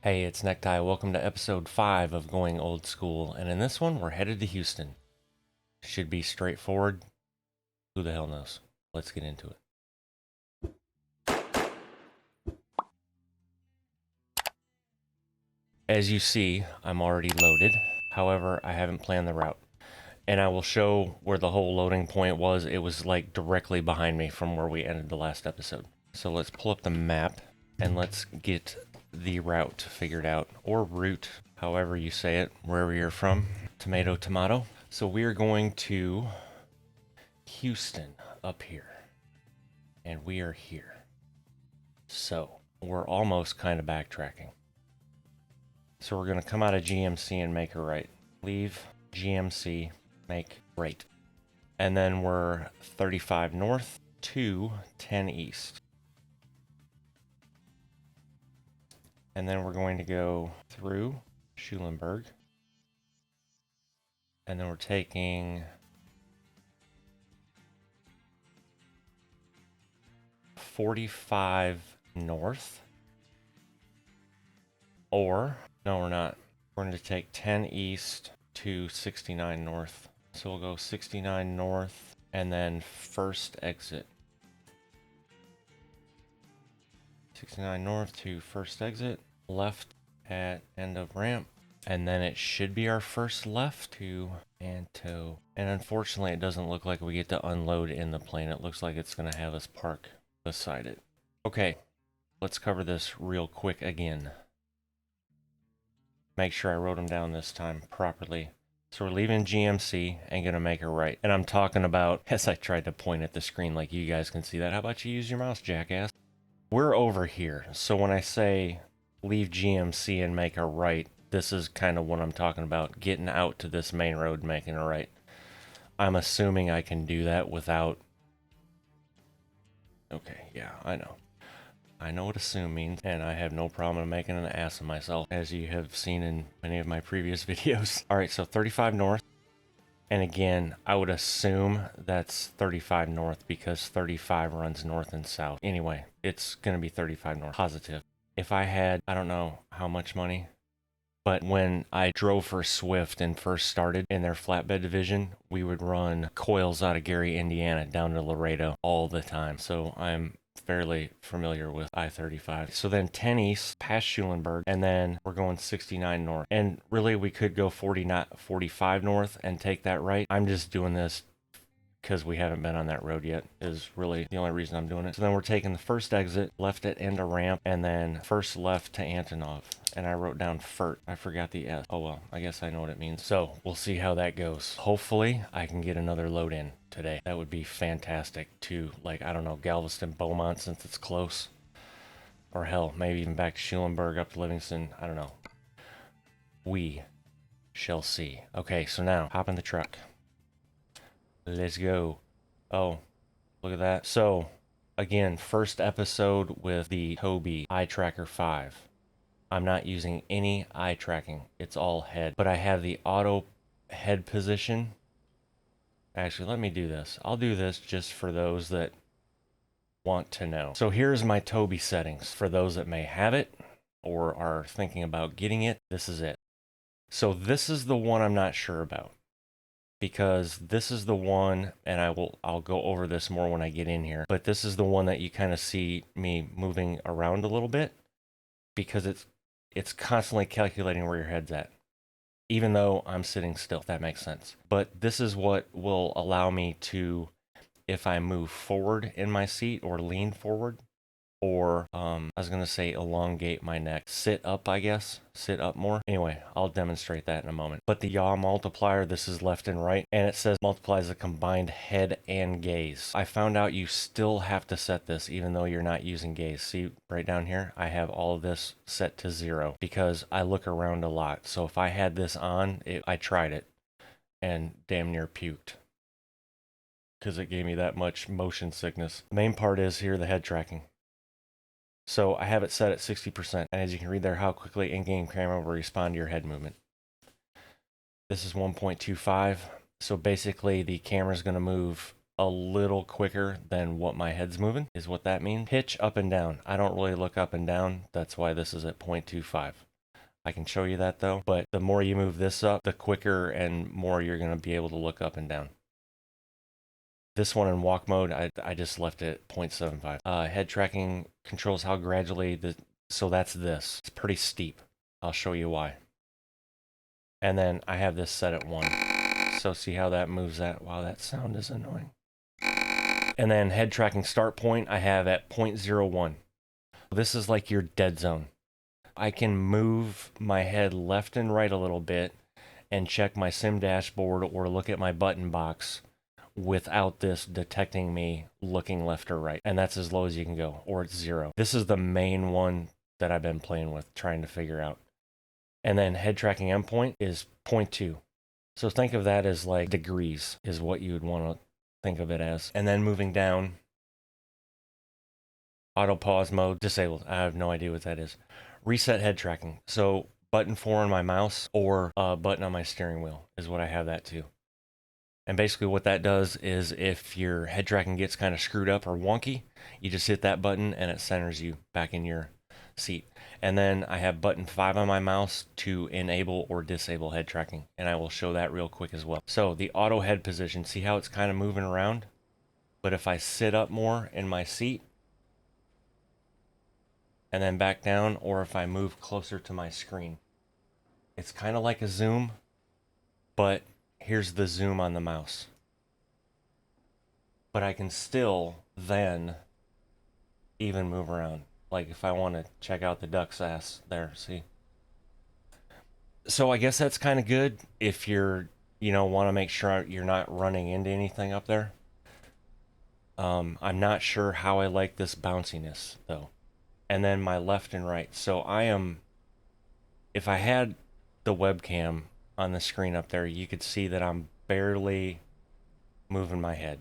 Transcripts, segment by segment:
Hey, it's Necktie. Welcome to episode 5 of Going Old School. And in this one, we're headed to Houston. Should be straightforward. Who the hell knows? Let's get into it. As you see, I'm already loaded. However, I haven't planned the route. And I will show where the whole loading point was. It was like directly behind me from where we ended the last episode. So let's pull up the map and let's get the route figured out, or route, however you say it, wherever you're from. Tomato, tomato. So we are going to Houston up here, and we are here. So we're almost kind of backtracking. So we're going to come out of GMC and make a right. Leave GMC, make right. And then we're 35 north to 10 east. And then we're going to go through Schulenburg. And then we're taking 45 north. Or, no, we're not. We're going to take 10 east to 69 north. So we'll go 69 north and then first exit. 69 north to first exit. Left at end of ramp. And then it should be our first left to Anto. And unfortunately, it doesn't look like we get to unload in the plane. It looks like it's going to have us park beside it. Okay, let's cover this real quick again. Make sure I wrote them down this time properly. So we're leaving GMC and going to make a right. And I'm talking about, as I tried to point at the screen like you guys can see that. How about you use your mouse, jackass? We're over here. So when I say leave GMC and make a right, this is kind of what I'm talking about. Getting out to this main road, making a right. I'm assuming I can do that without... Okay, yeah, I know. I know what assume means, and I have no problem making an ass of myself, as you have seen in many of my previous videos. Alright, so 35 north. And again, I would assume that's 35 north because 35 runs north and south. Anyway, it's going to be 35 north. Positive. If I had, I don't know how much money, but when I drove for Swift and first started in their flatbed division, we would run coils out of Gary, Indiana down to Laredo all the time. So I'm fairly familiar with I-35. So then 10 east past Schulenburg, and then we're going 69 north. And really we could go 45 north and take that right. I'm just doing this because we haven't been on that road yet, is really the only reason I'm doing it. So then we're taking the first exit, left at end of ramp, and then first left to Antonov. And I wrote down FERT. I forgot the S. Oh well, I guess I know what it means. So we'll see how that goes. Hopefully I can get another load in today. That would be fantastic to, like, I don't know, Galveston, Beaumont, since it's close. Or hell, maybe even back to Schulenburg up to Livingston. I don't know. We shall see. Okay, so now hop in the truck. Let's go. Oh, look at that. So, again, first episode with the Tobii Eye Tracker 5. I'm not using any eye tracking. It's all head. But I have the auto head position. Actually, let me do this. I'll do this just for those that want to know. So here's my Tobii settings. For those that may have it or are thinking about getting it, this is it. So this is the one I'm not sure about, because this is the one, and I'll go over this more when I get in here, but this is the one that you kind of see me moving around a little bit, because it's constantly calculating where your head's at, even though I'm sitting still, if that makes sense. But this is what will allow me to, if I move forward in my seat or lean forward, or I was going to say elongate my neck. Sit up, I guess. Sit up more. Anyway, I'll demonstrate that in a moment. But the yaw multiplier, this is left and right, and it says multiplies the combined head and gaze. I found out you still have to set this even though you're not using gaze. See right down here, I have all of this set to 0 because I look around a lot. So if I had this on, I tried it and damn near puked because it gave me that much motion sickness. The main part is here, the head tracking. So I have it set at 60%, and as you can read there, how quickly in-game camera will respond to your head movement. This is 1.25, so basically the camera's going to move a little quicker than what my head's moving, is what that means. Pitch up and down. I don't really look up and down, that's why this is at 0.25. I can show you that though, but the more you move this up, the quicker and more you're going to be able to look up and down. This one in walk mode, I just left it 0.75. Head tracking controls how gradually so that's this. It's pretty steep. I'll show you why. And then I have this set at 1. So see how that moves that? Wow, that sound is annoying. And then head tracking start point, I have at 0.01. This is like your dead zone. I can move my head left and right a little bit and check my sim dashboard or look at my button box without this detecting me looking left or right. And that's as low as you can go, or it's 0. This is the main one that I've been playing with, trying to figure out. And then head tracking endpoint is 0.2. So think of that as like degrees is what you would want to think of it as. And then moving down, auto pause mode, disabled. I have no idea what that is. Reset head tracking. So button 4 on my mouse or a button on my steering wheel is what I have that to. And basically what that does is if your head tracking gets kind of screwed up or wonky, you just hit that button and it centers you back in your seat. And then I have button 5 on my mouse to enable or disable head tracking. And I will show that real quick as well. So the auto head position, see how it's kind of moving around? But if I sit up more in my seat and then back down, or if I move closer to my screen, it's kind of like a zoom, but here's the zoom on the mouse. But I can still then even move around. Like if I want to check out the duck's ass there, see? So I guess that's kind of good if you're, want to make sure you're not running into anything up there. I'm not sure how I like this bounciness though. And then my left and right. So if I had the webcam on the screen up there, you could see that I'm barely moving my head.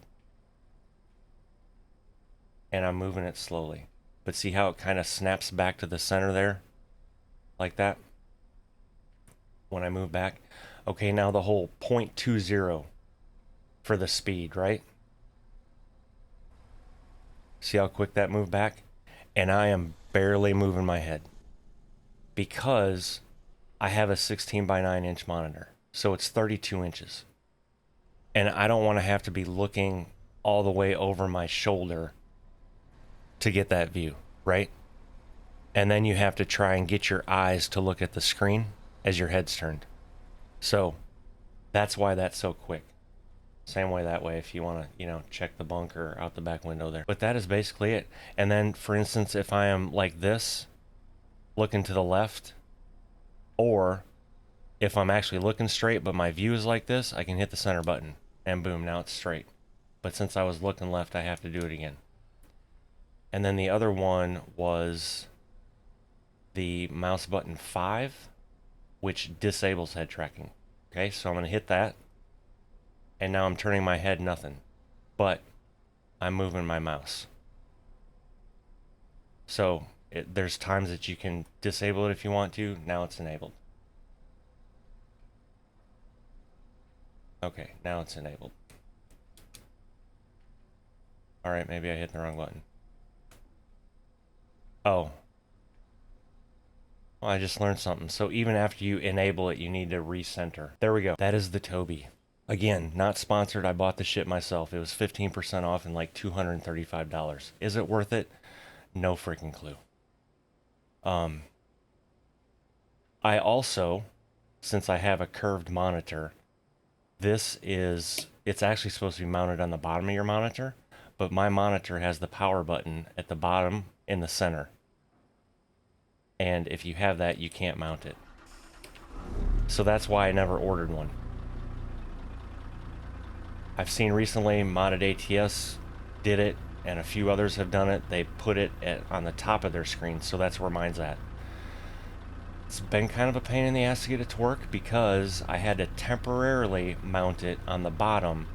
And I'm moving it slowly. But see how it kind of snaps back to the center there? Like that? When I move back. Okay, now the whole 0.20 for the speed, right? See how quick that moved back? And I am barely moving my head. Because I have a 16:9 inch monitor. So it's 32 inches. And I don't want to have to be looking all the way over my shoulder to get that view, right? And then you have to try and get your eyes to look at the screen as your head's turned. So that's why that's so quick. Same way that way if you want to, check the bunker out the back window there. But that is basically it. And then, for instance, if I am like this, looking to the left, or if I'm actually looking straight but my view is like this, I can hit the center button and boom, now it's straight. But since I was looking left, I have to do it again. And then the other one was the mouse button 5, which disables head tracking. Okay, so I'm going to hit that. And now I'm turning my head nothing. But I'm moving my mouse. So there's times that you can disable it if you want to. Now it's enabled. Okay, now it's enabled. Alright, maybe I hit the wrong button. Oh. Well, I just learned something. So even after you enable it, you need to recenter. There we go. That is the Tobii. Again, not sponsored. I bought the shit myself. It was 15% off and like $235. Is it worth it? No freaking clue. I also, since I have a curved monitor, it's actually supposed to be mounted on the bottom of your monitor, but my monitor has the power button at the bottom in the center. And if you have that, you can't mount it. So that's why I never ordered one. I've seen recently Modded ATS did it, and a few others have done it. They put it on the top of their screen, so that's where mine's at. It's been kind of a pain in the ass to get it to work because I had to temporarily mount it on the bottom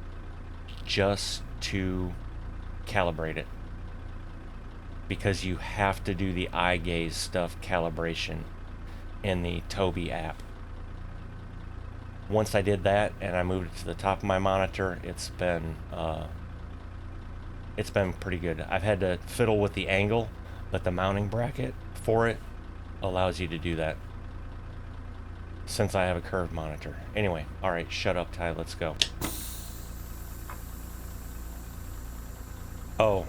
just to calibrate it. Because you have to do the eye gaze stuff calibration in the Tobii app. Once I did that and I moved it to the top of my monitor, it's been pretty good. I've had to fiddle with the angle, but the mounting bracket for it allows you to do that. since I have a curved monitor. Anyway, alright, shut up, Ty, let's go. Oh,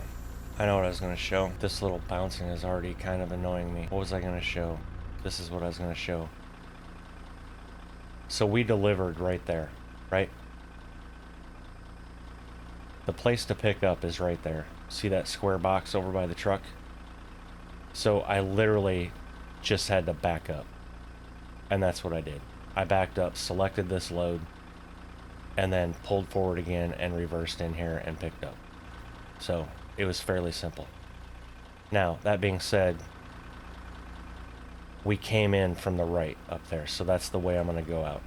I know what I was going to show. This little bouncing is already kind of annoying me. What was I going to show? This is what I was going to show. So we delivered right there, right? The place to pick up is right there. See that square box over by the truck? So I literally just had to back up. And that's what I did. I backed up, selected this load, and then pulled forward again and reversed in here and picked up. So it was fairly simple. Now, that being said, we came in from the right up there, so that's the way I'm going to go out.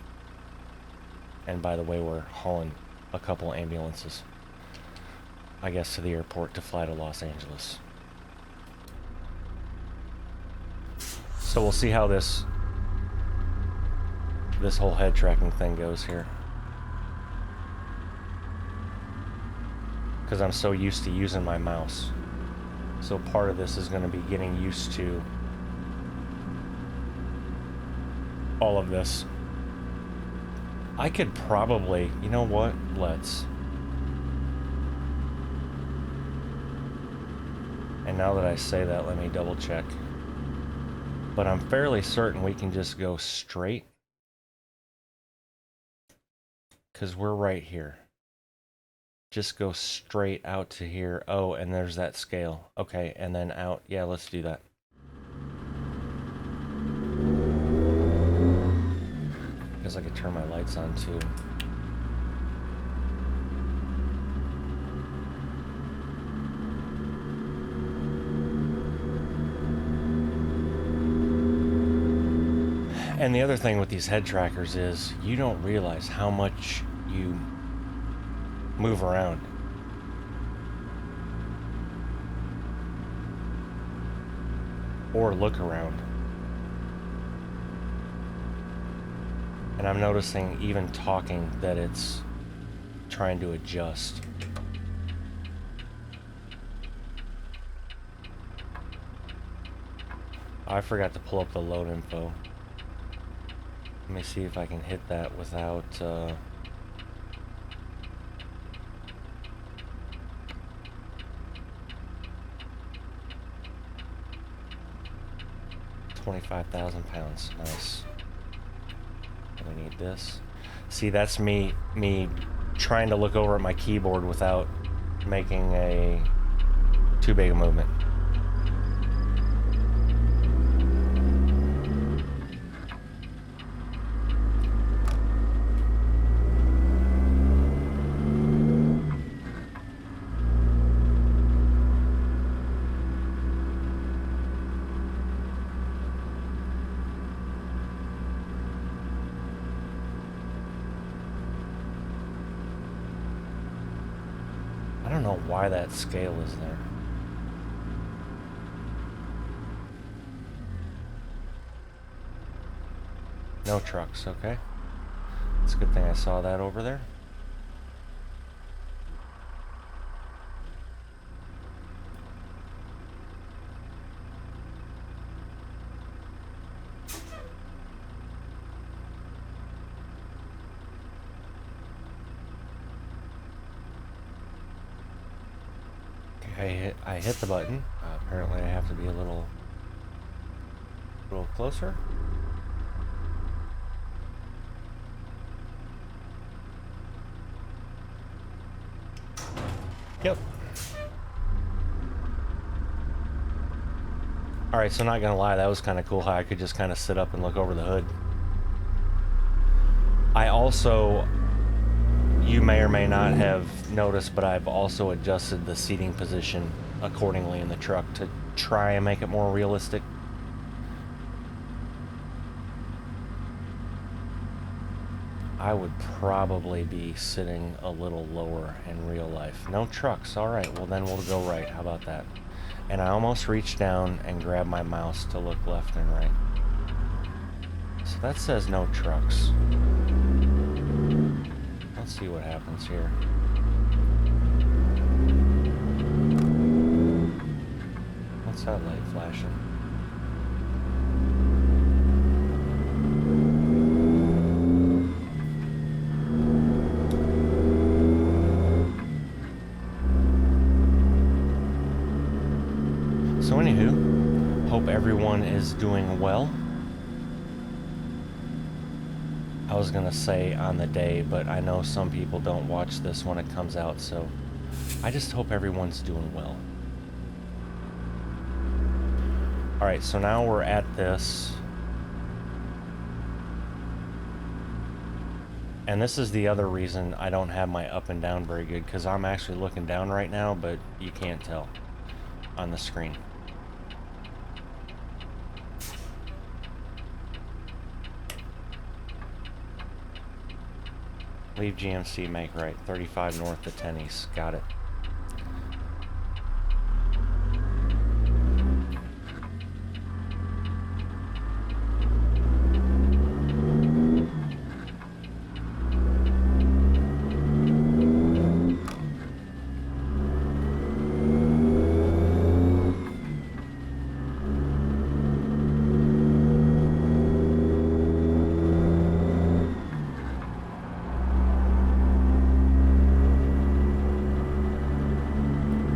And by the way, we're hauling a couple ambulances, I guess, to the airport to fly to Los Angeles. So we'll see how this whole head tracking thing goes here. Because I'm so used to using my mouse. So part of this is going to be getting used to all of this. I could probably, you know what, let's. And now that I say that, let me double check. But I'm fairly certain we can just go straight. Because we're right here. Just go straight out to here. Oh, and there's that scale. Okay, and then out. Yeah, let's do that. Guess I could turn my lights on too. And the other thing with these head trackers is you don't realize how much you move around. Or look around. And I'm noticing even talking that it's trying to adjust. I forgot to pull up the load info. Let me see if I can hit that without 25,000 pounds. Nice. We need this. See, that's me trying to look over at my keyboard without making a too big a movement. I don't know why that scale is there. No trucks, okay. It's a good thing I saw that over there. I hit the button. Apparently I have to be a little closer. Yep. Alright, so not gonna lie, that was kind of cool how I could just kind of sit up and look over the hood. I also, you may or may not have noticed, but I've also adjusted the seating position accordingly in the truck to try and make it more realistic. I would probably be sitting a little lower in real life. No trucks, alright, well then we'll go right, how about that? And I almost reached down and grabbed my mouse to look left and right. So that says no trucks. Let's see what happens here. What's that light flashing? everyone is doing well. I was gonna say on the day, but I know some people don't watch this when it comes out, so I just hope everyone's doing well. Alright, so now we're at this. And this is the other reason I don't have my up and down very good, because I'm actually looking down right now, but you can't tell on the screen. Leave GMC, make right. 35 north to 10 east. Got it.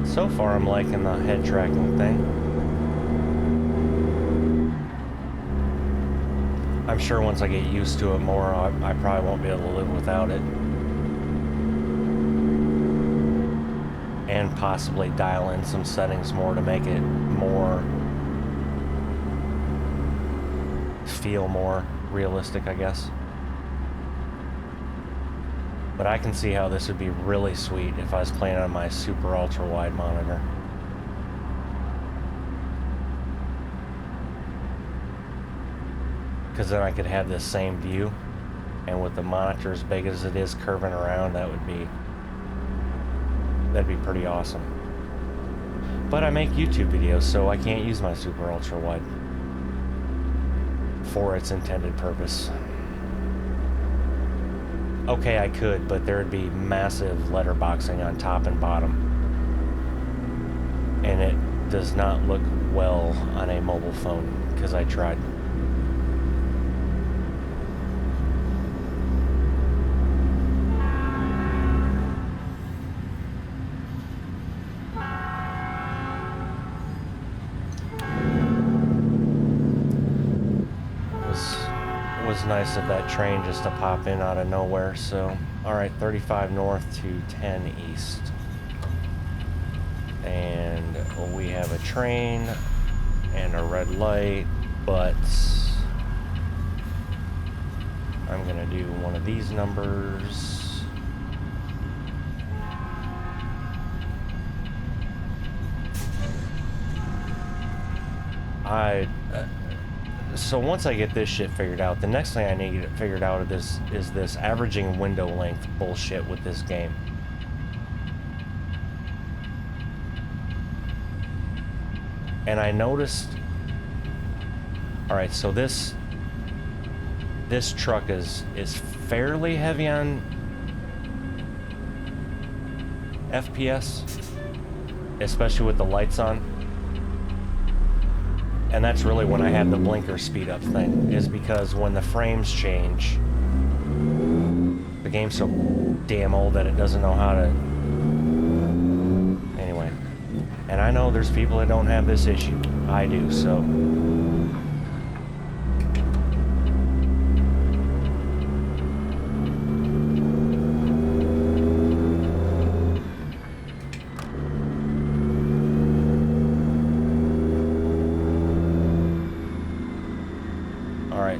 So far, I'm liking the head tracking thing. I'm sure once I get used to it more, I probably won't be able to live without it. And possibly dial in some settings more to make it more, feel more realistic, I guess. But I can see how this would be really sweet if I was playing on my super ultra wide monitor. Because then I could have this same view, and with the monitor as big as it is curving around, that'd be pretty awesome. But I make YouTube videos, so I can't use my super ultra wide for its intended purpose. Okay, I could, but there'd be massive letterboxing on top and bottom. And it does not look well on a mobile phone, because I tried. It was nice of that train just to pop in out of nowhere. So alright, 35 north to 10 east, and we have a train and a red light, but I'm gonna do one of these numbers. So once I get this shit figured out, the next thing I need to get figured out is this averaging window length bullshit with this game. And I noticed, alright, so this truck is fairly heavy on FPS, especially with the lights on. And that's really when I had the blinker speed up thing, is because when the frames change, the game's so damn old that it doesn't know how to... Anyway. And I know there's people that don't have this issue. I do, so...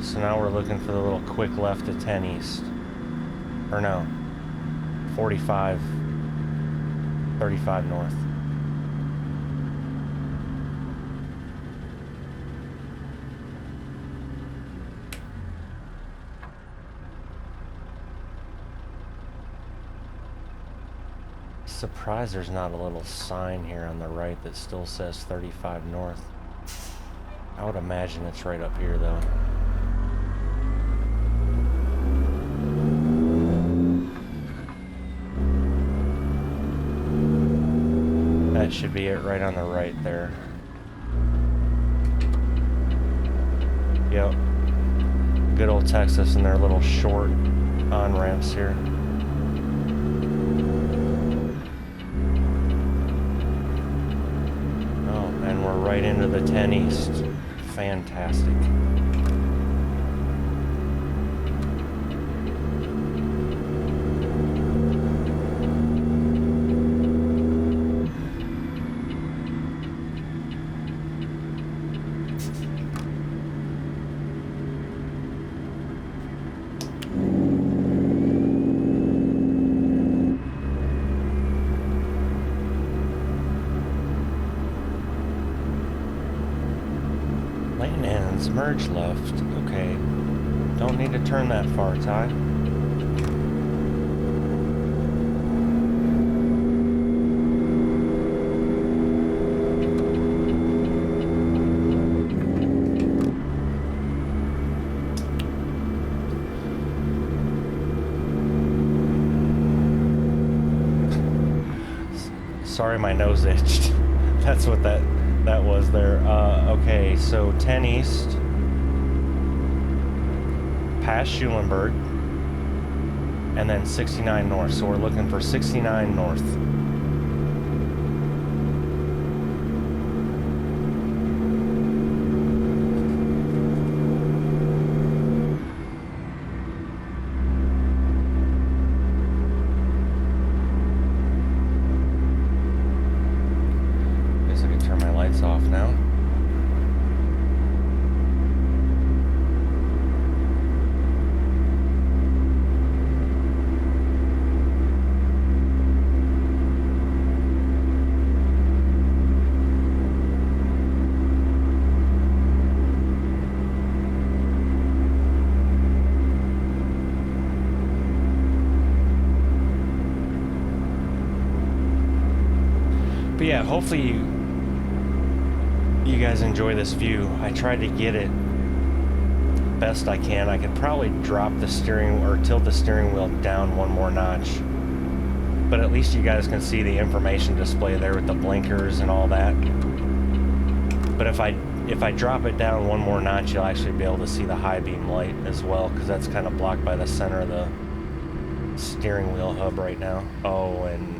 So now we're looking for the little quick left to 10 east. Or no, 45, 35 north. Surprised there's not a little sign here on the right that still says 35 north. I would imagine it's right up here though. That should be it right on the right there. Yep. Good old Texas and their little short on-ramps here. Oh, and we're right into the 10 east. fantastic. Merge left. Okay. Don't need to turn that far, Ty. Sorry, my nose itched. That's what that was there. Okay, so 10 east. Past Schulenburg, and then 69 north. So we're looking for 69 north. Guess I can turn my lights off now. But yeah, hopefully you guys enjoy this view. I tried to get it best I can. I could probably drop the steering or tilt the steering wheel down one more notch, but at least you guys can see the information display there with the blinkers and all that. But if I drop it down one more notch, you'll actually be able to see the high beam light as well, because that's kind of blocked by the center of the steering wheel hub right now. Oh, and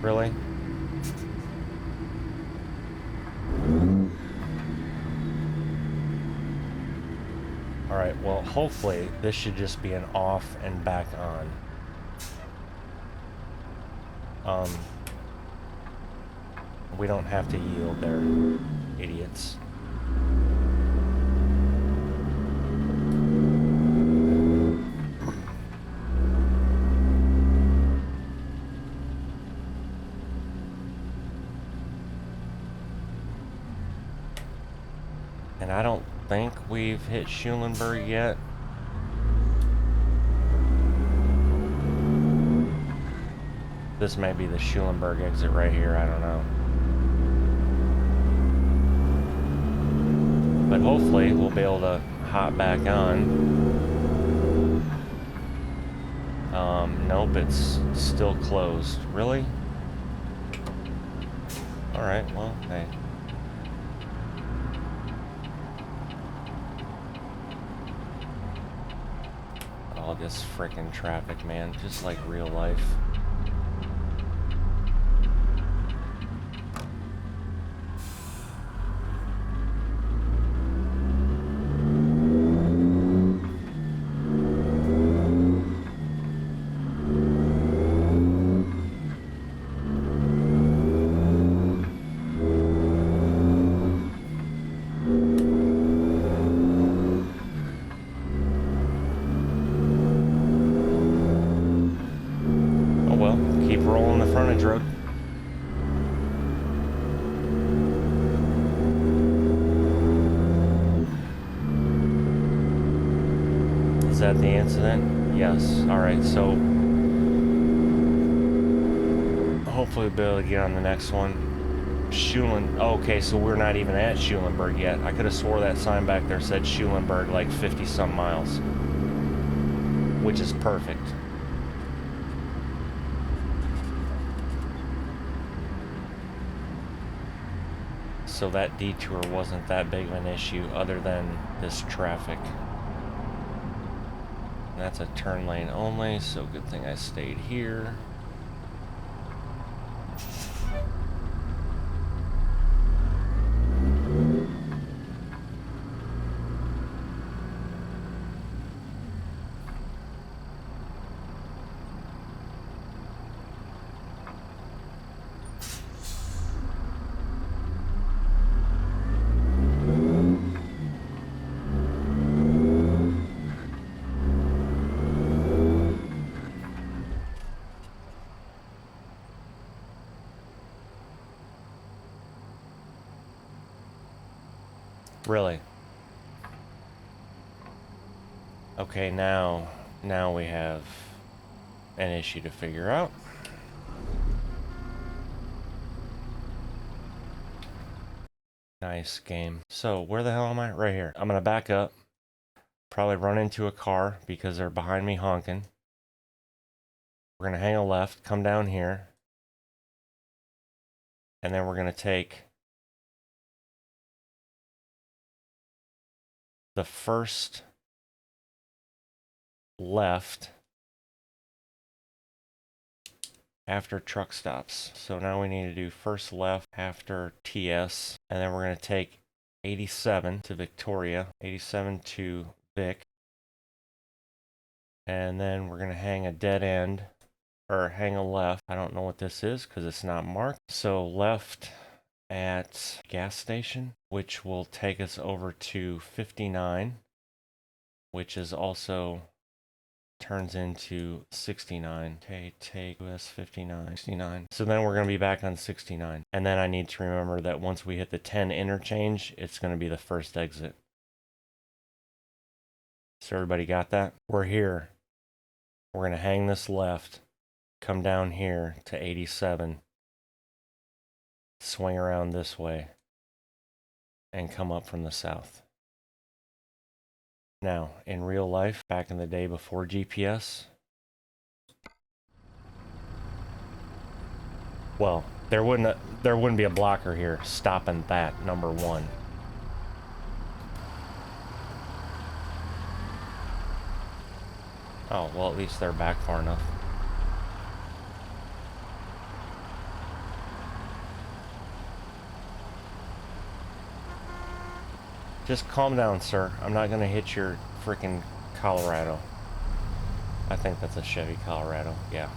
really? Alright, well, hopefully this should just be an off and back on. We don't have to yield there, idiots. And I don't think we've hit Schulenburg yet. This may be the Schulenburg exit right here, I don't know. But hopefully we'll be able to hop back on. Nope, it's still closed. Really? Alright, well, hey. All this frickin' traffic, man, just like real life. Is that the incident? Yes. Alright, so hopefully we'll be able to get on the next one. Okay, so we're not even at Schulenburg yet. I could have swore that sign back there said Schulenburg like 50 some miles, which is perfect. So that detour wasn't that big of an issue other than this traffic. And that's a turn lane only, so good thing I stayed here. Really? Okay, now we have an issue to figure out. Nice game. So where the hell am I? Right here. I'm gonna back up. Probably run into a car because they're behind me honking. We're gonna hang a left, come down here, and then we're gonna take the first left after truck stops. So now we need to do first left after TS, and then we're going to take 87 to Victoria, 87 to Vic, and then we're going to hang a dead end, or hang a left. I don't know what this is because it's not marked. So left at gas station, which will take us over to 59, which is also turns into 69. Okay, take US 59, 69. So then we're going to be back on 69. And then I need to remember that once we hit the 10 interchange, it's going to be the first exit. So everybody got that? We're here. We're going to hang this left, come down here to 87, swing around this way, and come up from the south. Now, in real life, back in the day before GPS, well, there wouldn't be a blocker here stopping that, number one. Oh, well, at least they're back far enough. Just calm down, sir. I'm not gonna hit your freaking Colorado. I think that's a Chevy Colorado, yeah.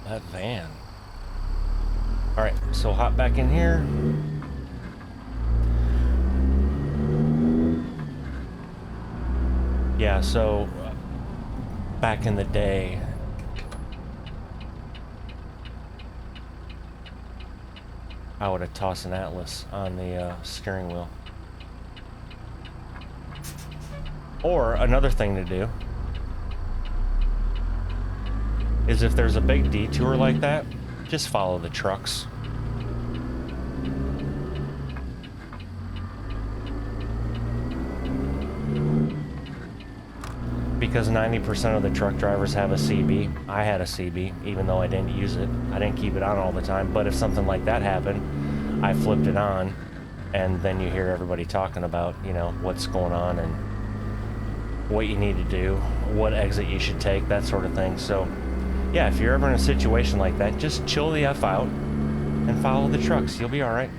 That van. Alright, so hop back in here. Yeah, so back in the day, I would have tossed an Atlas on the steering wheel. Or another thing to do is if there's a big detour like that, just follow the trucks. Because 90% of the truck drivers have a CB. I had a CB, even though I didn't use it. I didn't keep it on all the time, but if something like that happened, I flipped it on, and then you hear everybody talking about, you know, what's going on and what you need to do, what exit you should take, that sort of thing. So, yeah, if you're ever in a situation like that, just chill the F out and follow the trucks. You'll be all right.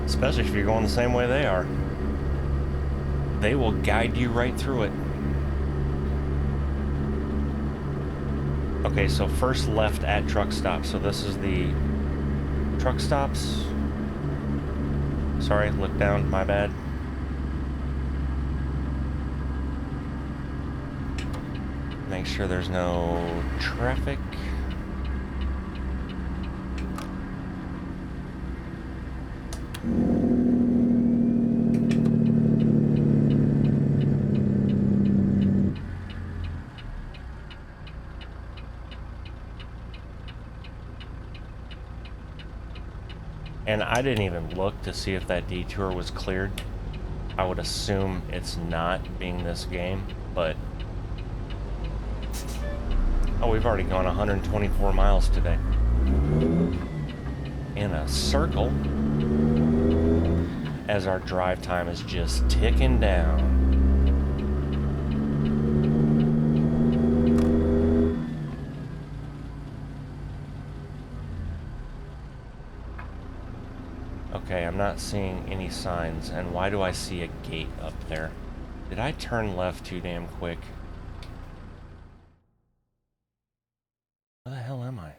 Especially if you're going the same way they are. They will guide you right through it. Okay, so first left at truck stop. So this is the truck stops. Sorry, look down, my bad. Make sure there's no traffic. And I didn't even look to see if that detour was cleared. I would assume it's not, being this game, but... Oh, we've already gone 124 miles today. In a circle. As our drive time is just ticking down. Okay, I'm not seeing any signs. And why do I see a gate up there? Did I turn left too damn quick? Where the hell am I?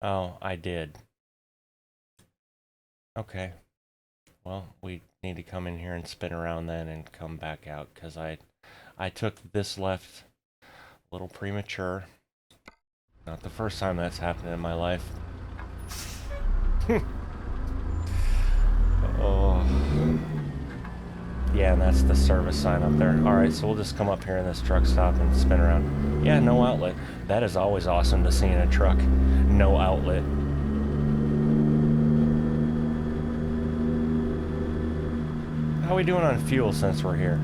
Oh, I did. Okay. Well, we need to come in here and spin around then and come back out, because I took this left a little premature. Not the first time that's happened in my life. Oh. Yeah, and that's the service sign up there. Alright, so we'll just come up here in this truck stop and spin around. Yeah, no outlet. That is always awesome to see in a truck. No outlet. How are we doing on fuel since we're here?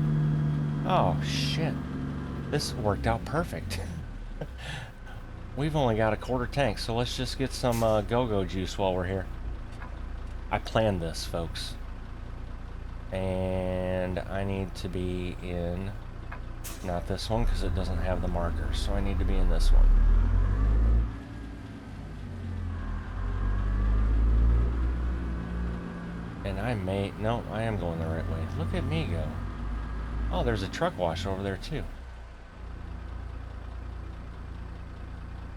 Oh, shit. This worked out perfect. We've only got a quarter tank, so let's just get some go-go juice while we're here. I planned this, folks. And I need to be in, not this one because it doesn't have the markers, so I need to be in this one. And I may, no, I am going the right way. Look at me go. Oh, there's a truck wash over there too.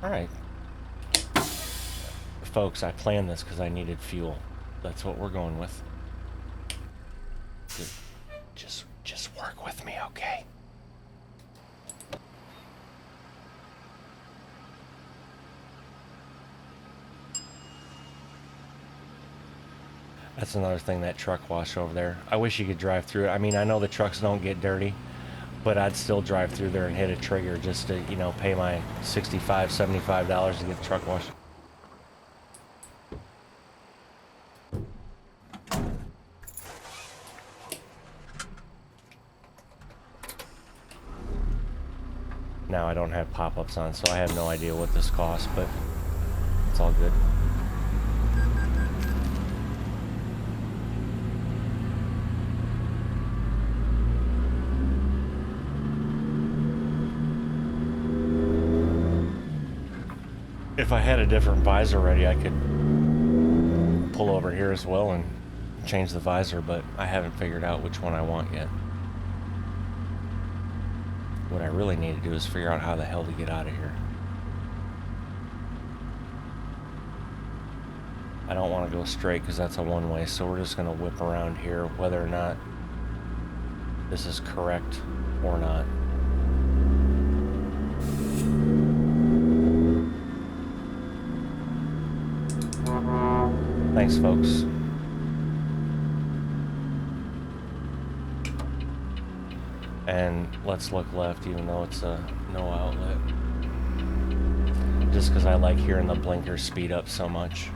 Alright. Folks, I planned this because I needed fuel. That's what we're going with. Just work with me, okay? That's another thing, that truck wash over there. I wish you could drive through it. I mean, I know the trucks don't get dirty, but I'd still drive through there and hit a trigger just to, you know, pay my $65, $75 to get the truck washed. Now I don't have pop-ups on, so I have no idea what this costs, but it's all good. If I had a different visor ready, I could pull over here as well and change the visor, but I haven't figured out which one I want yet. What I really need to do is figure out how the hell to get out of here. I don't want to go straight because that's a one-way, so we're just going to whip around here, whether or not this is correct or not. Thanks, folks. And let's look left, even though it's a no outlet. Just because I like hearing the blinkers speed up so much.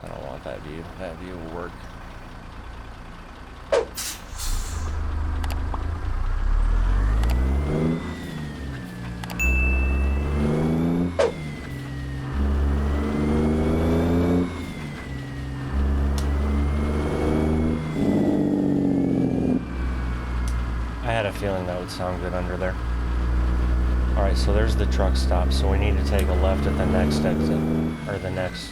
I don't want that view. That view will work. Feeling that would sound good under there. Alright, so there's the truck stop, so we need to take a left at the next exit, or the next.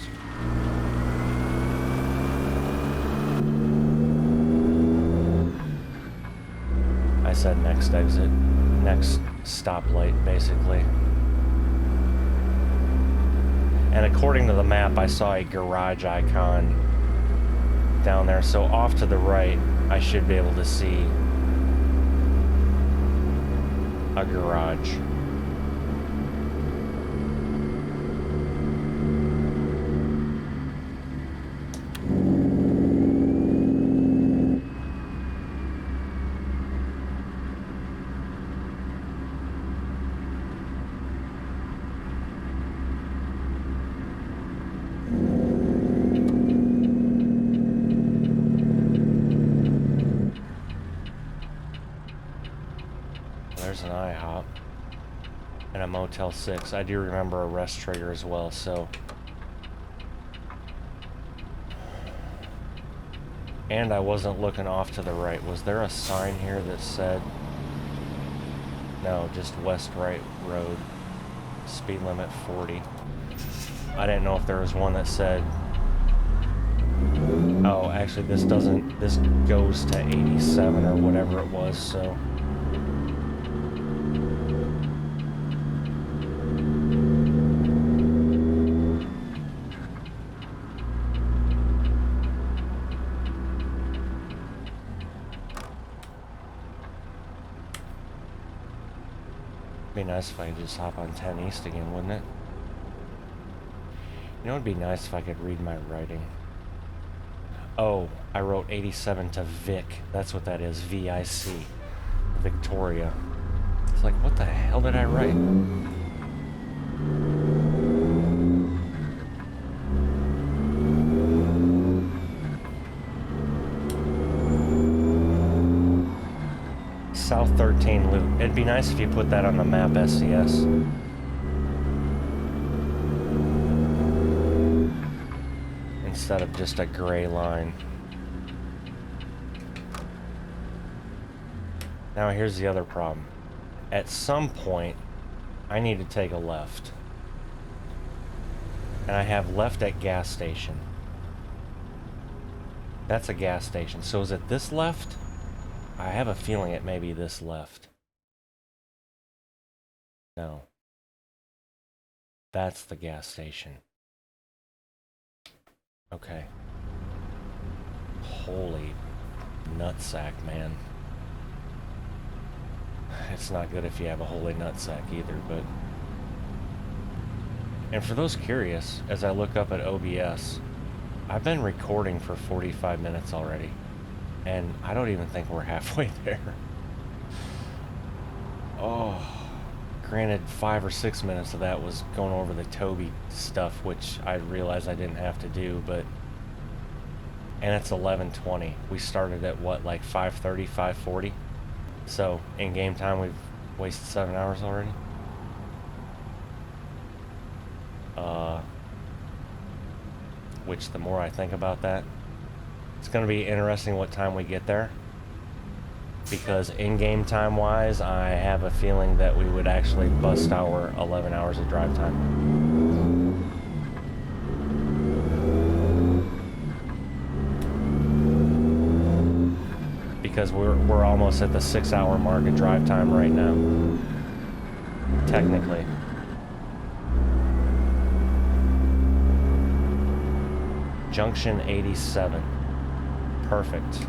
I said next exit, next stoplight, basically. And according to the map, I saw a garage icon down there, so off to the right, I should be able to see a garage. There's an IHOP and a Motel 6. I do remember a rest trigger as well, so. And I wasn't looking off to the right. Was there a sign here that said, no, just West Right Road, speed limit 40. I didn't know if there was one that said Oh, actually this doesn't, this goes to 87 or whatever it was, so. Be nice if I could just hop on 10 East again, wouldn't it? You know, it'd be nice if I could read my writing. Oh, I wrote 87 to Vic. That's what that is, V-I-C. Victoria. It's like, what the hell did I write? South 13 loop. It'd be nice if you put that on the map, SCS. Instead of just a gray line. Now here's the other problem. At some point, I need to take a left. And I have left at gas station. That's a gas station. So is it this left? I have a feeling it may be this left. No. That's the gas station. Okay. Holy nutsack, man. It's not good if you have a holy nutsack either, but... And for those curious, as I look up at OBS, I've been recording for 45 minutes already. And I don't even think we're halfway there. Oh, granted 5 or 6 minutes of that was going over the Tobii stuff, which I realized I didn't have to do, but... And it's 11:20. We started at what, like 5:30, 5:40? So, in game time we've wasted 7 hours already? Which the more I think about that, it's going to be interesting what time we get there, because in-game time-wise, I have a feeling that we would actually bust our 11 hours of drive time. Because we're almost at the 6-hour mark of drive time right now, technically. Junction 87. Perfect.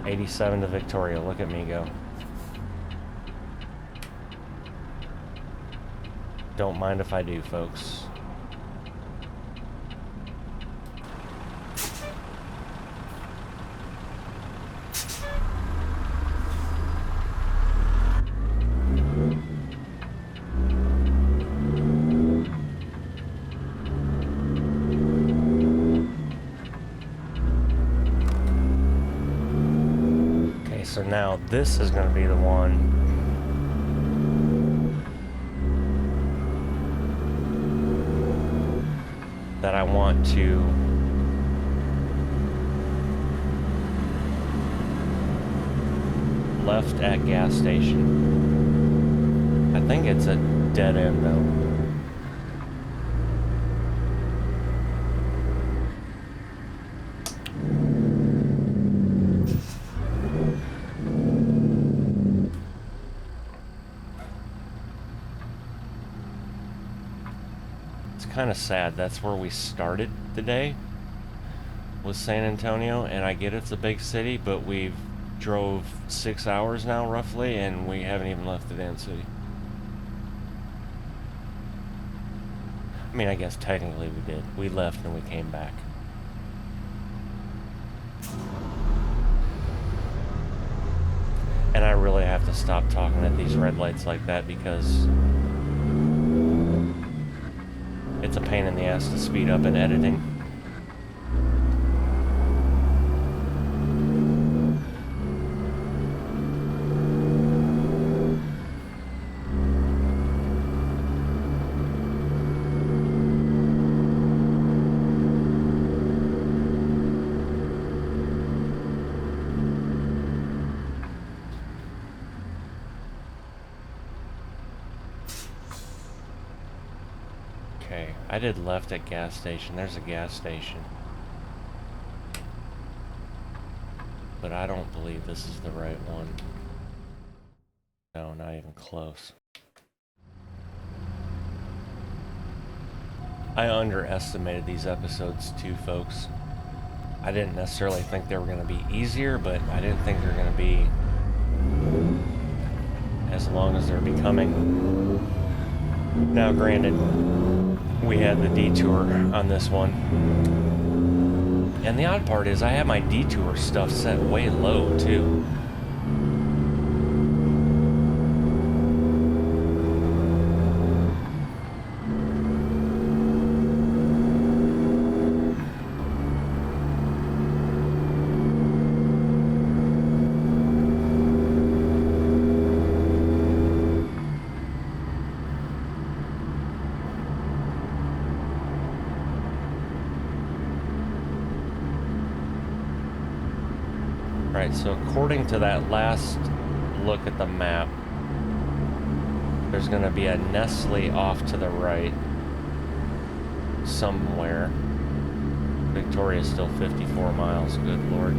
87 to Victoria. Look at me go. Don't mind if I do, folks. So now this is going to be the one that I want to left at gas station. I think it's a dead end though. Kind of sad. That's where we started the day, was San Antonio, and I get it's a big city, but we've drove 6 hours now roughly, and we haven't even left the damn city. I mean, I guess technically we did. We left and we came back. And I really have to stop talking at these red lights like that, because it's a pain in the ass to speed up in editing. I did left at gas station. There's a gas station. but I don't believe this is the right one. No, not even close. I underestimated these episodes too, folks. I didn't necessarily think they were going to be easier, but I didn't think they were going to be as long as they're becoming. Now, granted, we had the Detour on this one. And the odd part is I have my Detour stuff set way low, too. Right, so according to that last look at the map, there's going to be a Nestle off to the right somewhere. Victoria's still 54 miles, good lord.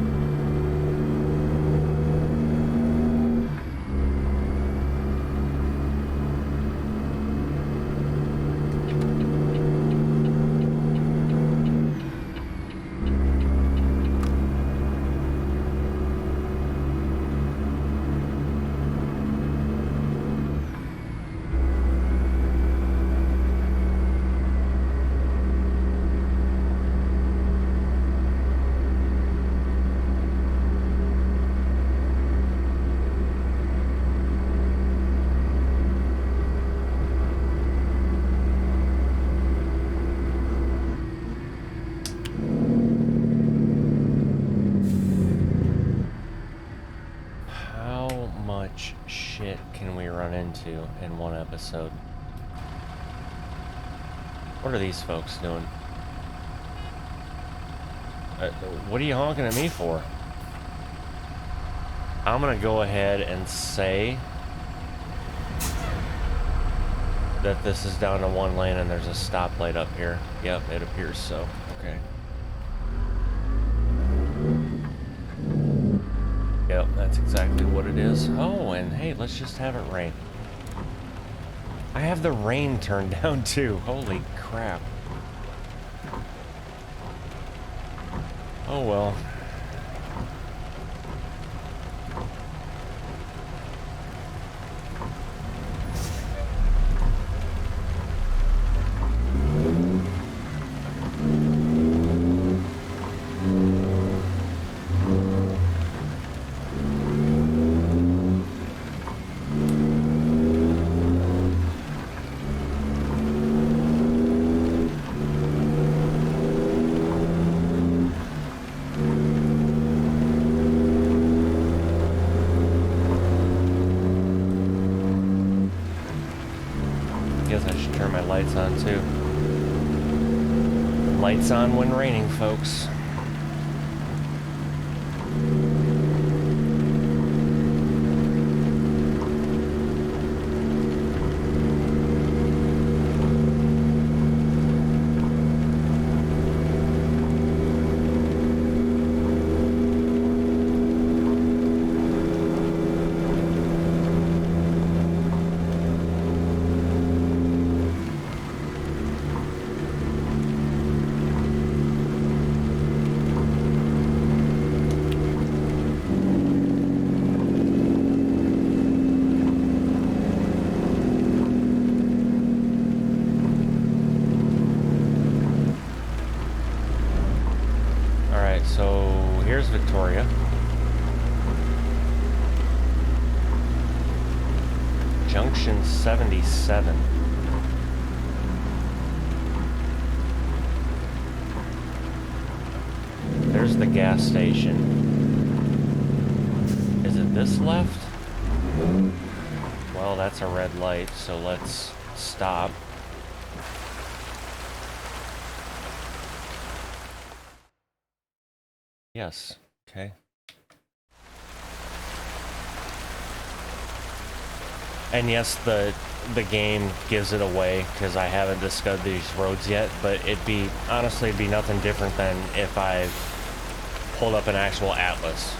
Shit can we run into in one episode? What are these folks doing? What are you honking at me for? I'm gonna go ahead and say that this is down to one lane and there's a stoplight up here. Yep, it appears so. Okay. Yep, that's exactly what it is. Oh, and hey, let's just have it rain. I have the rain turned down too. Holy crap. Oh well. Lights on too. Lights on when raining, folks. Victoria. Junction 77. There's the gas station. Is it this left? Well, that's a red light, so let's stop. Yes. Okay. And yes, the game gives it away because I haven't discovered these roads yet, but honestly, it'd be nothing different than if I pulled up an actual atlas.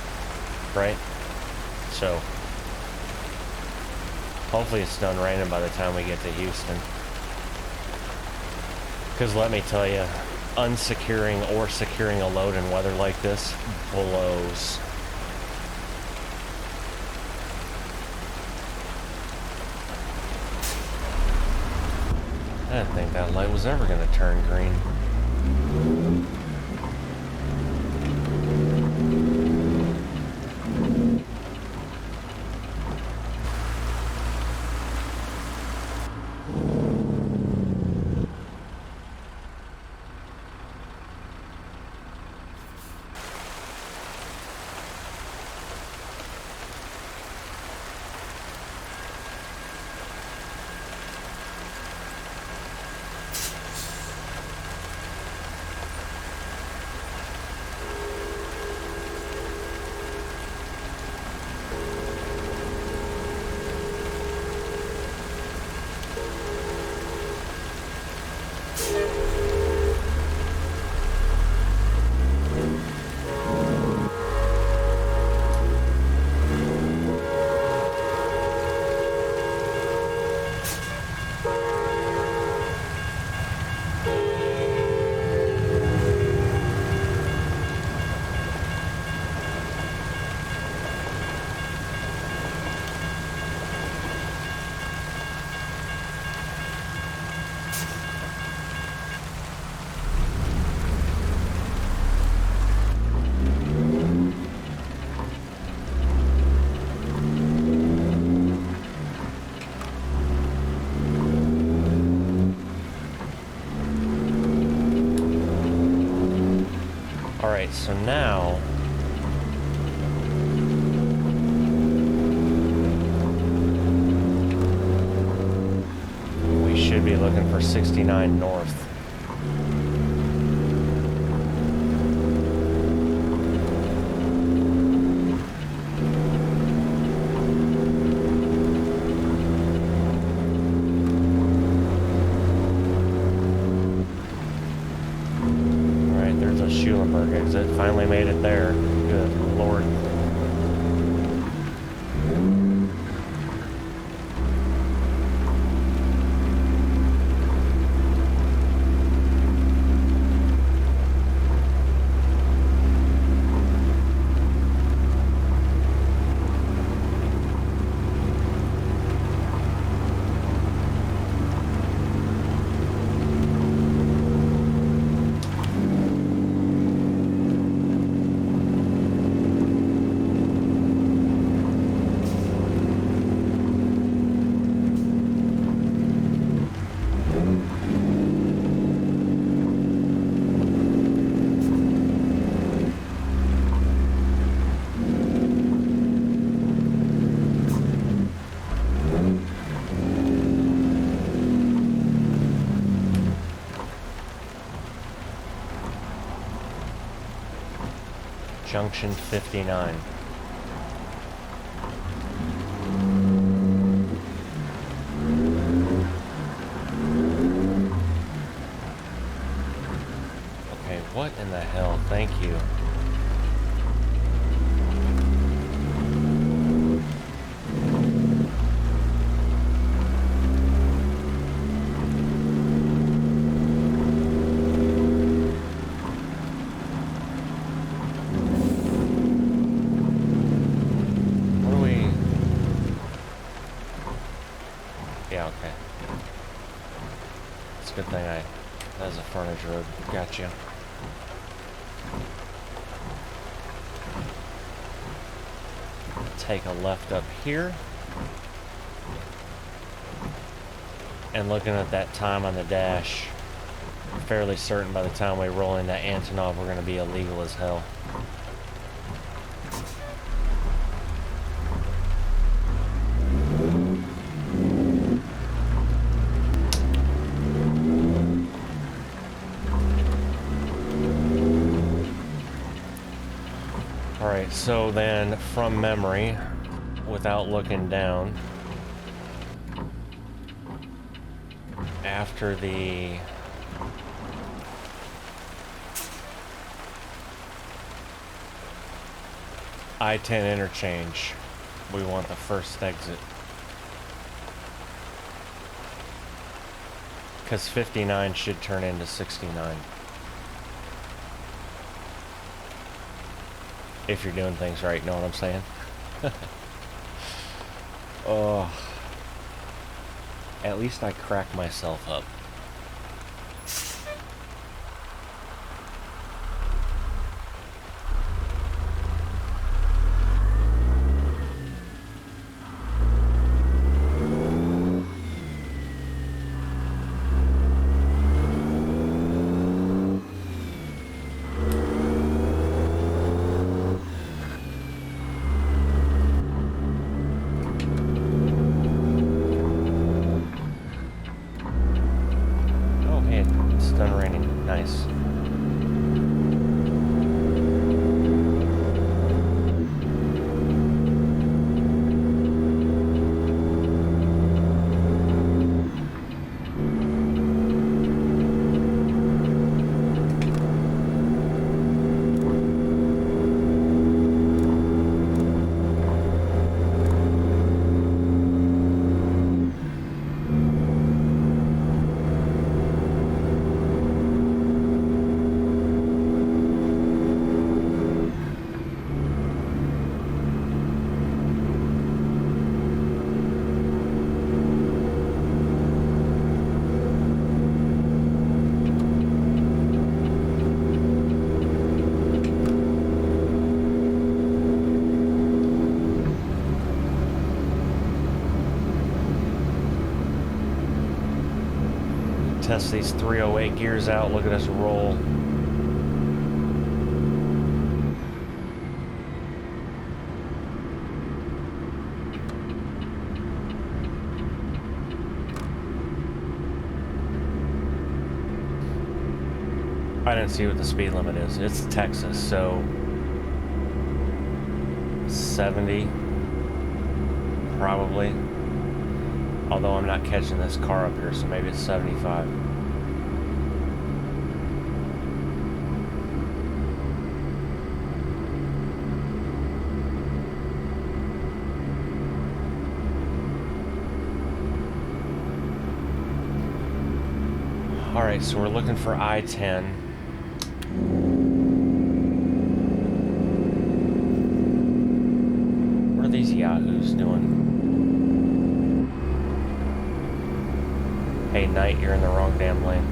right? So hopefully it's done raining by the time we get to Houston. Because let me tell you, unsecuring or securing a load in weather like this blows. I didn't think that light was ever going to turn green. Alright, so now we should be looking for 69 north. Exit. Finally made it there. Good Lord. Junction 59. Okay, what in the hell? Thank you. Road. Gotcha. Take a left up here. And looking at that time on the dash, I'm fairly certain by the time we roll into Antonov, we're going to be illegal as hell. So then, from memory, without looking down, after the I-10 interchange, we want the first exit. Because 59 should turn into 69. If you're doing things right, know what I'm saying? Oh. At least I cracked myself up. Test these 308 gears out. Look at us roll. I didn't see what the speed limit is. It's Texas, so 70 probably. Although I'm not catching this car up here, so maybe it's 75. Alright, so we're looking for I-10. What are these yahoos doing? Hey, Knight, you're in the wrong damn lane.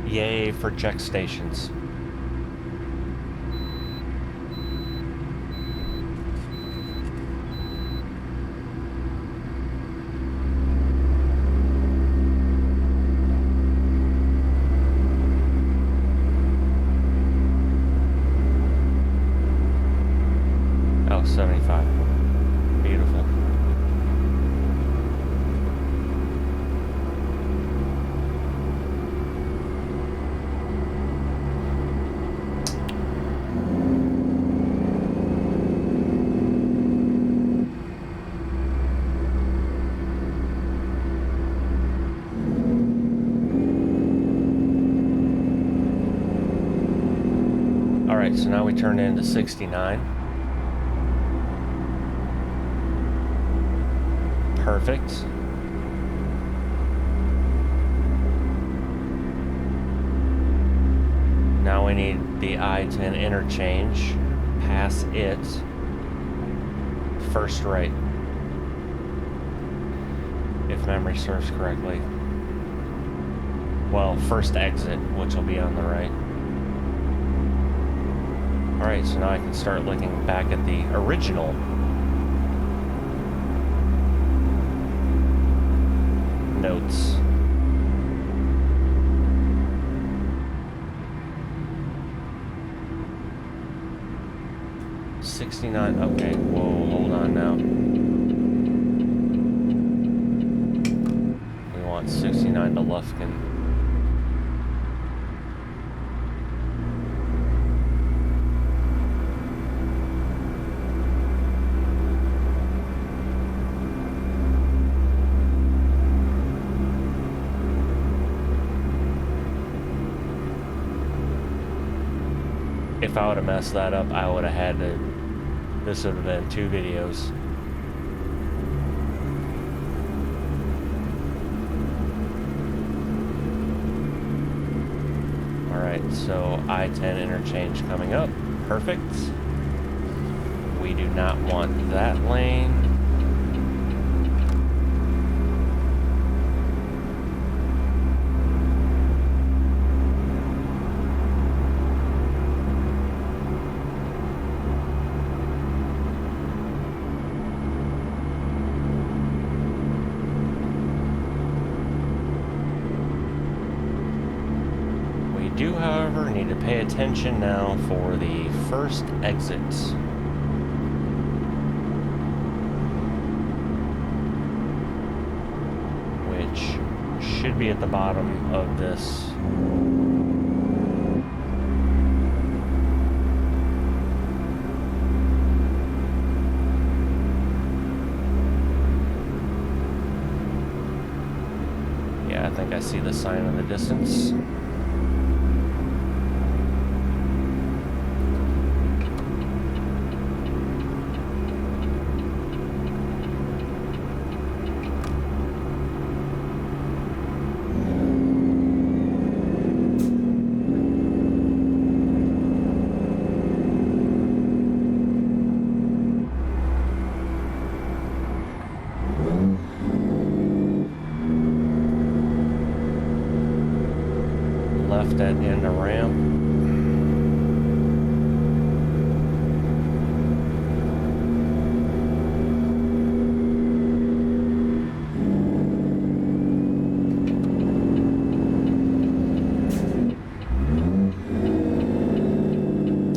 Yay for check stations. Oh, 75. Beautiful. Alright, so now we turn into 69. Perfect. Now we need the I-10 interchange. Pass it. First right. If memory serves correctly. Well, first exit, which will be on the right. Alright, so now I can start looking back at the original notes. 69. Okay, whoa, hold on now. We want 69 to Lufkin. If I would have messed that up, I would have had to, this would have been 2 videos. Alright, so I-10 interchange coming up. Perfect. We do not want that lane. Do, however, need to pay attention now for the first exit, which should be at the bottom of this. Yeah, I think I see the sign in the distance. Left at end of ramp.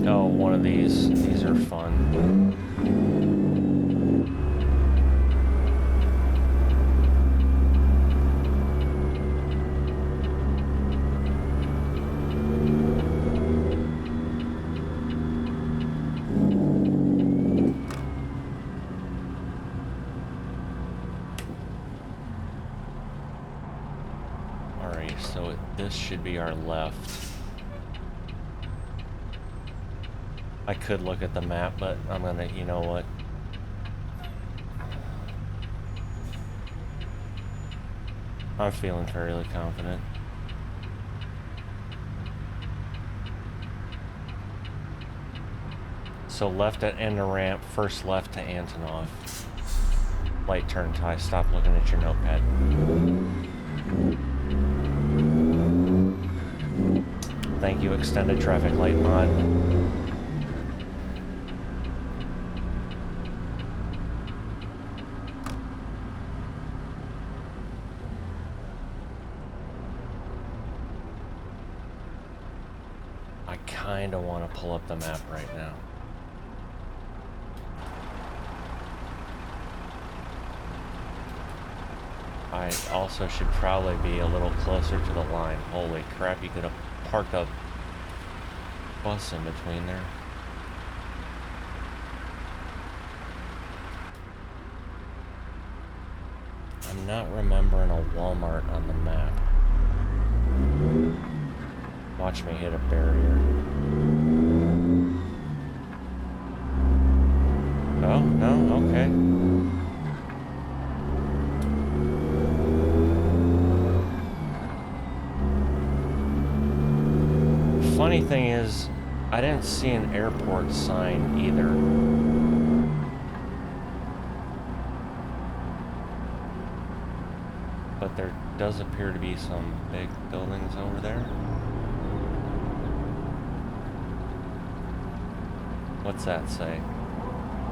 Oh, one of these. These are fun. So this should be our left. I could look at the map, but I'm gonna, you know what? I'm feeling fairly confident. So left at end of ramp, first left to Antonov. Light turn tie, stop looking at your notepad. Thank you, extended traffic light mod. I kinda wanna pull up the map right now. I also should probably be a little closer to the line. Holy crap, you could have parked a bus in between there. I'm not remembering a Walmart on the map. Watch me hit a barrier. Oh, no, okay. Funny thing is, I didn't see an airport sign either. But there does appear to be some big buildings over there. What's that say?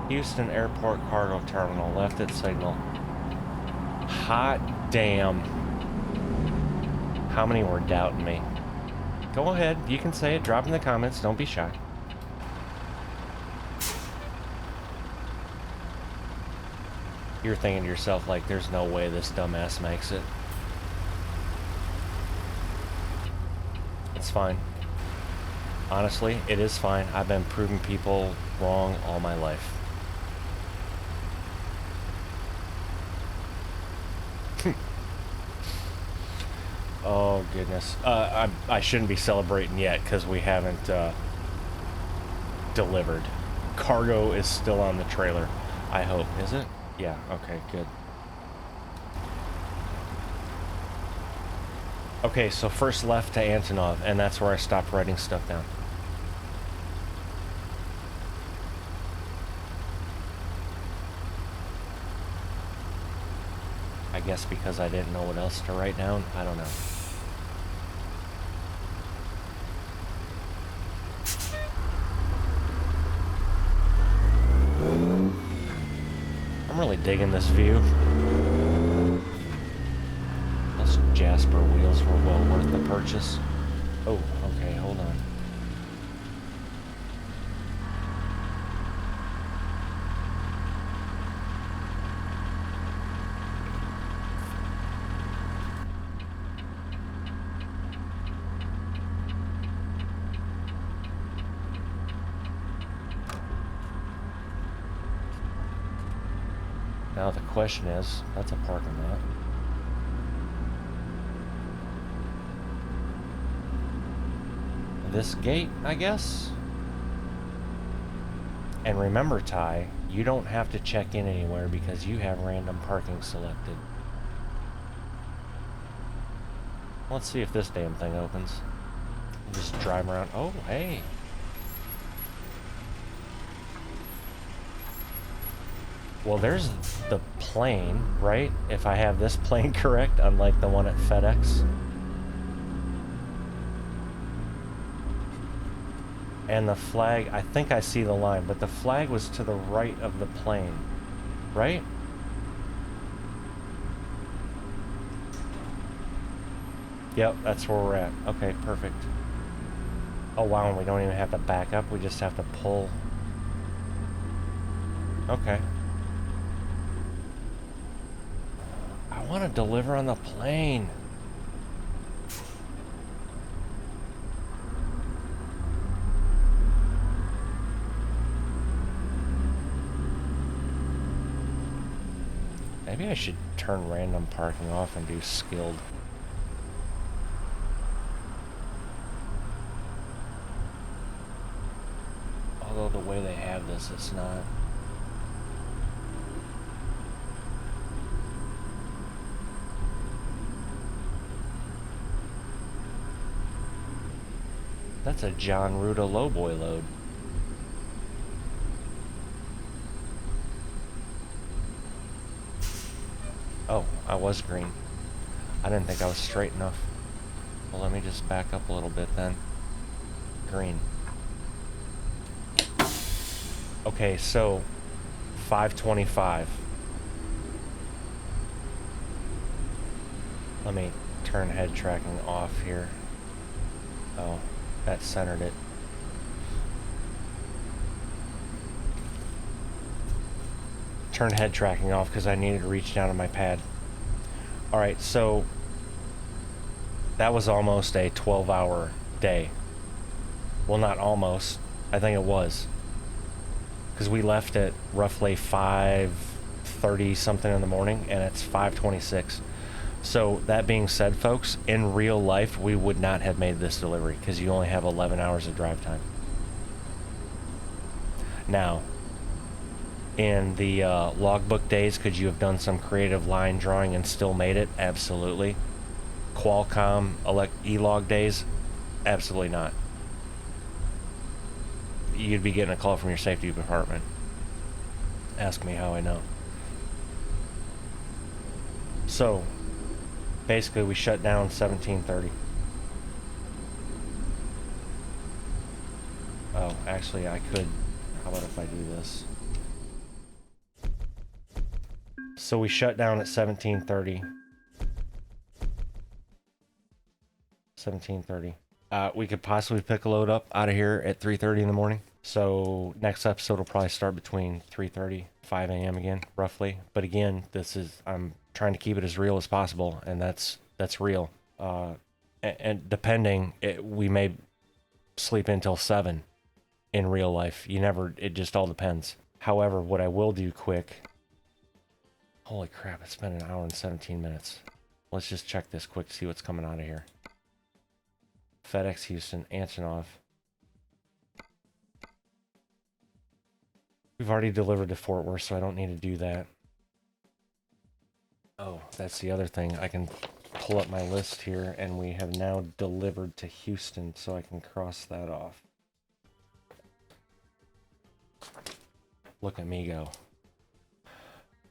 Houston Airport Cargo Terminal, left at signal. Hot damn. How many were doubting me? Go ahead, you can say it, drop in the comments, don't be shy. You're thinking to yourself, like, there's no way this dumbass makes it. It's fine. Honestly, it is fine. I've been proving people wrong all my life. Oh, goodness. I shouldn't be celebrating yet because we haven't delivered. Cargo is still on the trailer. I hope. Is it? Yeah, okay, good. Okay, so first left to Antonov, and that's where I stopped writing stuff down. I guess because I didn't know what else to write down. I don't know. I'm really digging this view. Those Jasper wheels were well worth the purchase. Oh, okay, hold on. Now the question is, that's a parking lot. This gate, I guess? And remember, Ty, you don't have to check in anywhere because you have random parking selected. Let's see if this damn thing opens. Just drive around. Oh, hey. Well, there's the plane, right? If I have this plane correct, unlike the one at FedEx. And the flag, I think I see the line, but the flag was to the right of the plane, right? Yep, that's where we're at. Okay, perfect. Oh wow, and we don't even have to back up, we just have to pull. Okay. I want to deliver on the plane. Maybe I should turn random parking off and do skilled. Although the way they have this, it's not. That's a John Ruda lowboy load. Oh, I was green. I didn't think I was straight enough. Well, let me just back up a little bit then. Green. Okay, so 525. Let me turn head tracking off here. Oh, that centered it. Turn head tracking off because I needed to reach down to my pad. Alright, so that was almost a 12-hour day. Well, not almost. I think it was. Because we left at roughly 5:30 something in the morning, and it's 5:26. So that being said, folks, in real life, we would not have made this delivery because you only have 11 hours of drive time. Now, in the logbook days, could you have done some creative line drawing and still made it? Absolutely. Qualcomm E-log days? Absolutely not. You'd be getting a call from your safety department. Ask me how I know. So, basically we shut down 17:30. Oh, actually I could. How about if I do this? So we shut down at 17:30. 17:30. We could possibly pick a load up out of here at 3:30 in the morning. So next episode will probably start between 3:30, 5 a.m. again, roughly. But again, I'm trying to keep it as real as possible, and that's real. And depending, we may sleep until 7 in real life. It just all depends. However, what I will do quick, holy crap, it's been an hour and 17 minutes. Let's just check this quick to see what's coming out of here. FedEx Houston, Antonov. We've already delivered to Fort Worth, so I don't need to do that. Oh, that's the other thing. I can pull up my list here, and we have now delivered to Houston, so I can cross that off. Look at me go.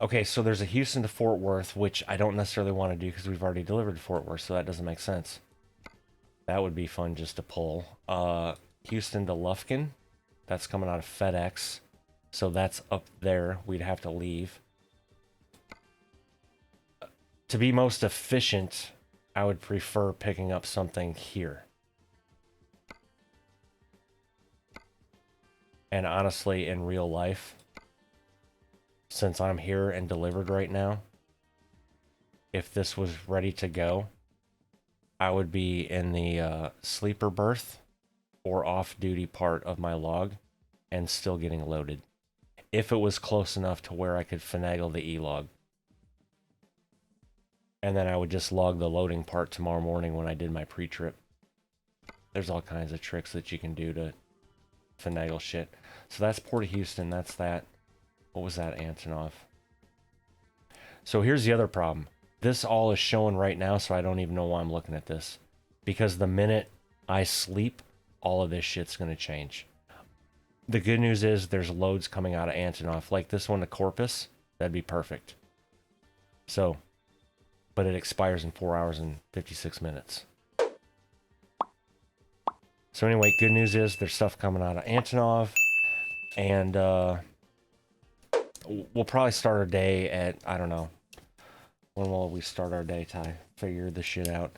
Okay, so there's a Houston to Fort Worth, which I don't necessarily want to do because we've already delivered to Fort Worth, so that doesn't make sense. That would be fun just to pull. Houston to Lufkin. That's coming out of FedEx. So that's up there. We'd have to leave. To be most efficient, I would prefer picking up something here. And honestly, in real life, since I'm here and delivered right now, if this was ready to go, I would be in the sleeper berth or off-duty part of my log and still getting loaded. If it was close enough to where I could finagle the E-log. And then I would just log the loading part tomorrow morning when I did my pre-trip. There's all kinds of tricks that you can do to finagle shit. So that's Port of Houston, that's that. What was that, Antonov? So here's the other problem. This all is showing right now, so I don't even know why I'm looking at this. Because the minute I sleep, all of this shit's going to change. The good news is there's loads coming out of Antonov. Like this one to Corpus, that'd be perfect. So, but it expires in 4 hours and 56 minutes. So anyway, good news is there's stuff coming out of Antonov. And we'll probably start our day at, I don't know. When will we start our day, Ty? Figure this shit out.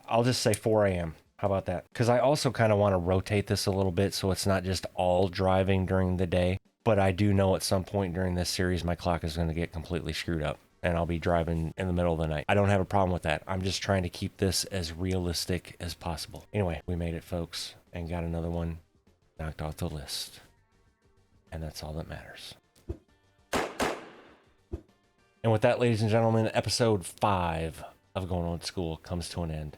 I'll just say 4 a.m. How about that? Because I also kind of want to rotate this a little bit so it's not just all driving during the day. But I do know at some point during this series, my clock is going to get completely screwed up. And I'll be driving in the middle of the night. I don't have a problem with that. I'm just trying to keep this as realistic as possible. Anyway, we made it, folks. And got another one knocked off the list. And that's all that matters. And with that, ladies and gentlemen, episode 5 of Going Old School comes to an end.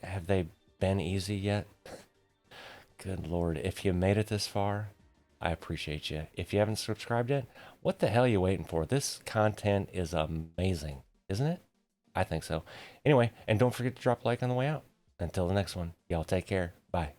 Have they been easy yet? Good Lord. If you made it this far, I appreciate you. If you haven't subscribed yet, what the hell are you waiting for? This content is amazing, isn't it? I think so. Anyway, and don't forget to drop a like on the way out. Until the next one, y'all take care. Bye.